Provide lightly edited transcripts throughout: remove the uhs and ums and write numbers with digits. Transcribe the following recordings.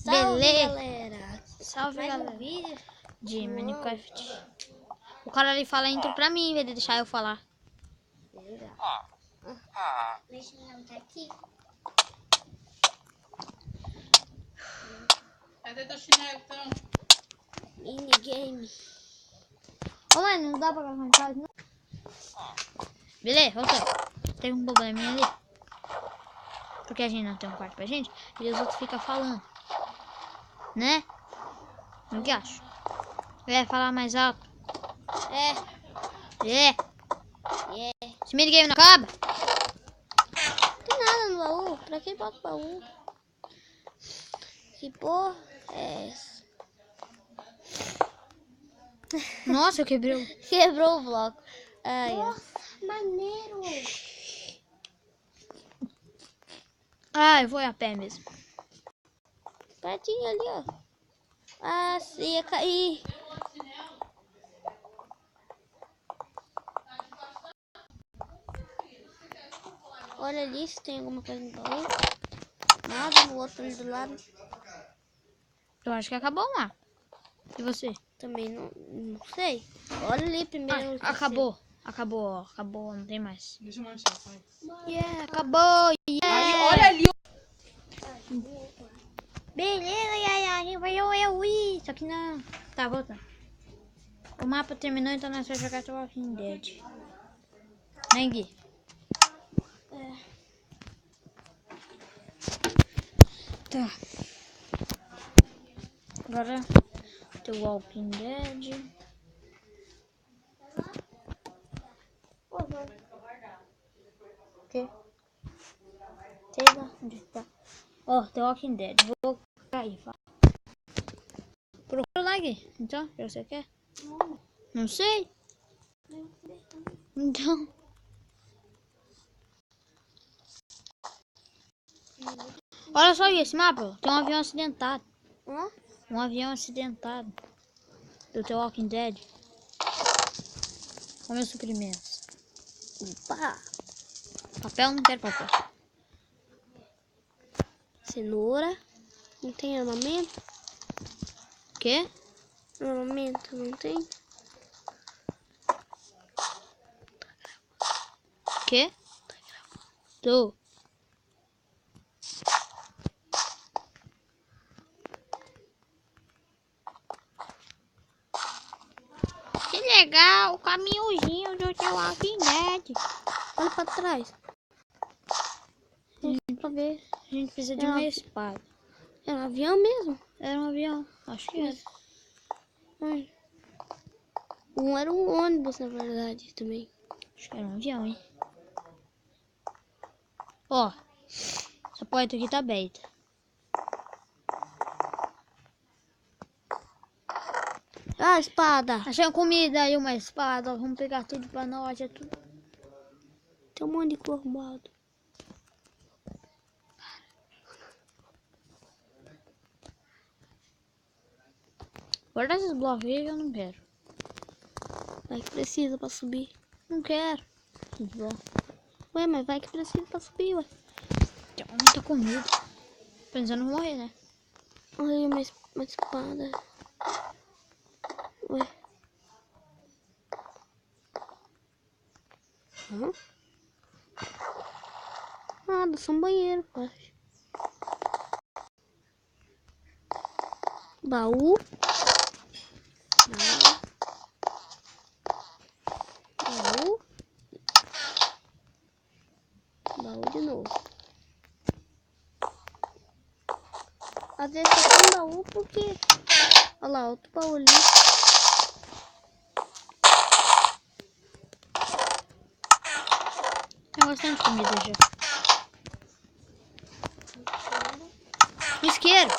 Beleza, galera. salve Mais galera um vídeo de Uau. Minecraft. O cara ali fala intro pra mim, em vez de deixar eu falar. Deixa eu tá aqui. Cadê teu chinelo, então? Minigame. Ô mãe, não dá pra gravar em casa, não? Beleza, voltando. Teve um probleminha ali. Porque a gente não tem um quarto pra gente, e os outros ficam falando. Né? O que acho? É, falar mais alto. É. Esse minigame não acaba? Não tem nada no baú. Pra que bota o baú? Que porra é essa? Nossa, eu quebrei o... Quebrou o bloco. Ai, nossa, maneiro. Ah, eu vou a pé mesmo. Pertinho ali, ó. Ah, ia cair. Olha ali se tem alguma coisa no baú. Nada no outro ali do lado. Eu acho que acabou lá. E você? Também não sei. Olha ali primeiro. Ah, acabou. Acabou, não tem mais. Deixa eu manchar, pai. Yeah, acabou. Aí, olha ali. Beleza, Yaya, vai eu ir. Só que não. Tá, voltando. O mapa terminou, então nós vamos jogar The Walking Dead. Né, Gui? Tá. Agora, The Walking Dead. O quê? Sei lá onde tá. Ó, The Walking Dead. Vou cair, fala. Procura lá, Gui. Então, que você quer? Não sei. Então. Olha só esse mapa. Tem um avião acidentado. Hã? Um avião acidentado. Do The Walking Dead. Com meus suprimentos. Opa. Papel, não quero papel. Cenoura. Não tem armamento? O quê? Armamento não tem? O quê? Tô. Que legal, o caminhãozinho do The Walking Dead. Olha pra trás. Pra ver, a gente precisa de uma espada. É um avião mesmo? Era um avião, acho que era. Ai. Era um ônibus, na verdade, também. Acho que era um avião, hein? Ó, essa porta aqui tá aberta. Ah, espada. Achei uma comida aí, uma espada. Vamos pegar tudo pra nós, é tudo. Tem um monte de cor arrumado. Guarda esses blocos aí que eu não quero. Vai que precisa pra subir. Não quero. Esses blocos. Ué, mas vai que precisa pra subir, ué. Tem muita comida. Pensando em morrer, né? Olha aí uma espada. Ué. Hã? Ah, dá só um banheiro, acho. Baú. Baú. Baú de novo. Às vezes só tem baú porque... Olha lá, outro baú ali. Tem bastante comida já. Um isqueiro.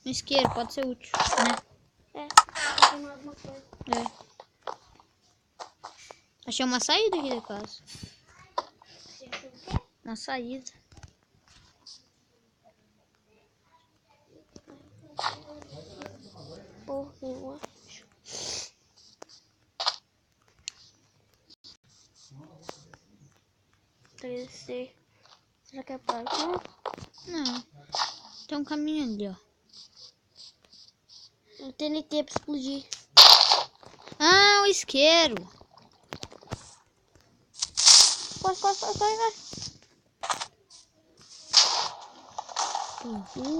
Um isqueiro, pode ser útil, né? Tem mais uma coisa. É. Achei uma saída aqui da casa. Uma saída. Porra, eu acho. Será que é parkour? Não. Tem um caminho ali, ó. Um TNT pra explodir. Ah, o isqueiro. Corre.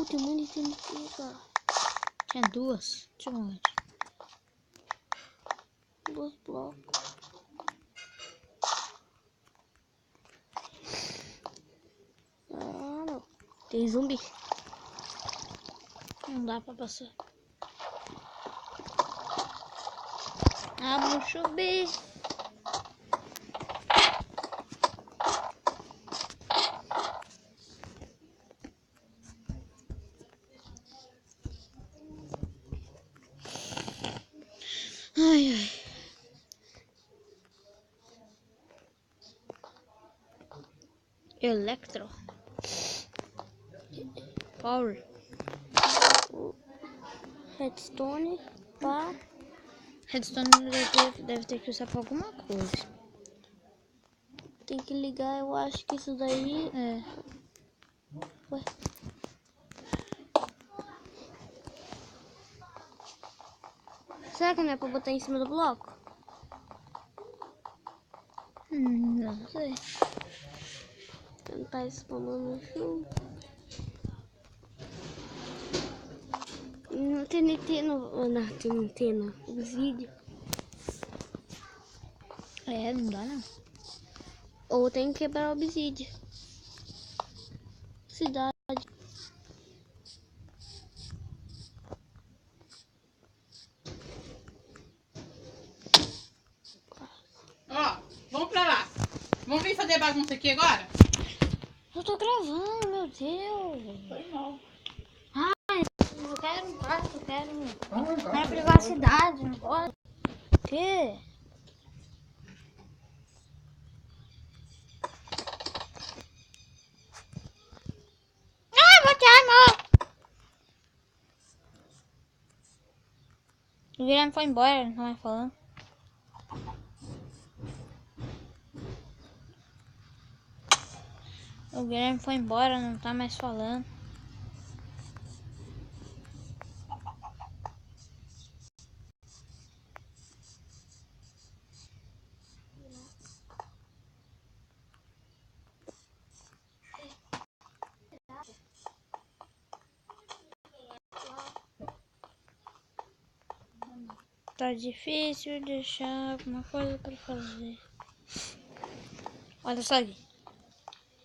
Tem muito TNT, cara. Tinha duas. Deixa eu ver. 2 blocos. Ah, não. Tem zumbi. Não dá pra passar. Ah, vou chover. Ai. Electro. Power. Redstone. Pá. Redstone deve ter que usar pra alguma coisa. Tem que ligar, eu acho que isso daí... É. Ué. Será que não é pra botar em cima do bloco? Não sei. Não tá spamando no chão. Não TNT não, TNT não. Obsidian. É, não dá não. Ou tem que quebrar o obsidian. Cidade. Ó, vamos pra lá. Vamos vir fazer bagunça aqui agora? Eu tô gravando, meu Deus. Foi mal. Eu quero um quarto, eu quero minha privacidade, não pode. O quê? Ah, vou te amor. O Guilherme foi embora, não tá mais falando. O Guilherme foi embora, não tá mais falando. Tá difícil de achar alguma coisa pra fazer. Olha só aqui.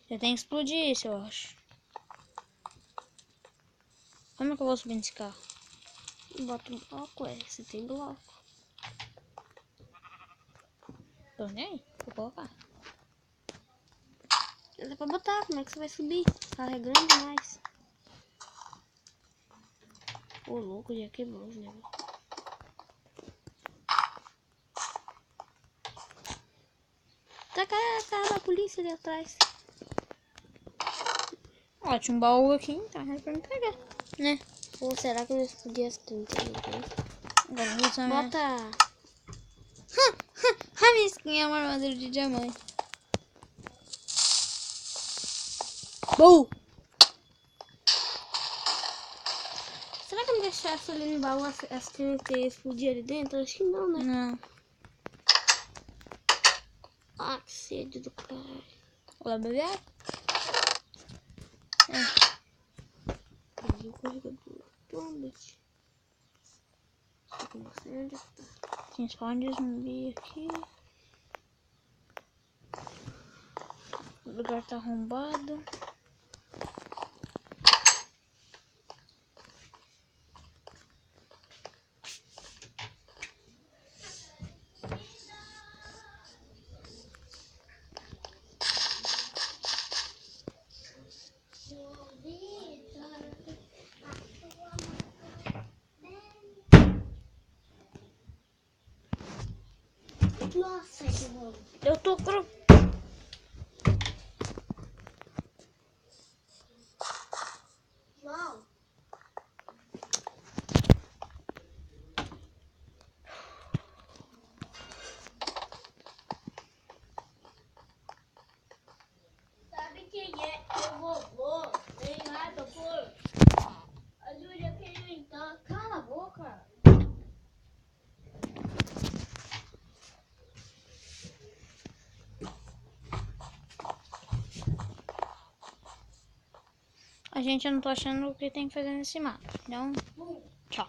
Eu tenho que explodir isso, eu acho. Como é que eu vou subir nesse carro? Bota um bloco, se tem bloco. Tô nem aí, vou colocar. Dá pra botar, como é que você vai subir? Carregando demais. Ô louco, já quebrou os negócios. Tá a cara da polícia ali atrás. Ó, tinha um baú aqui, tá? É pra me pegar, né? Ou será que não explodia essa TNT? Agora eu vou usar minha... Bota... A minha skin é uma armadura de diamante. Bum! Será que eu não deixasse ali no baú as TNT explodir ali dentro? Acho que não, né? Não. Ah, que sede do caralho. Vou lá beber água. Perdi o carregador. Toma. Não sei onde tá. Tem spawn de zumbi aqui. O lugar tá arrombado. Nossa, que bom. Eu tô... Uau. Sabe quem é o vovô? Tem nada por... gente, eu não tô achando o que tem que fazer nesse mapa. Então, tchau.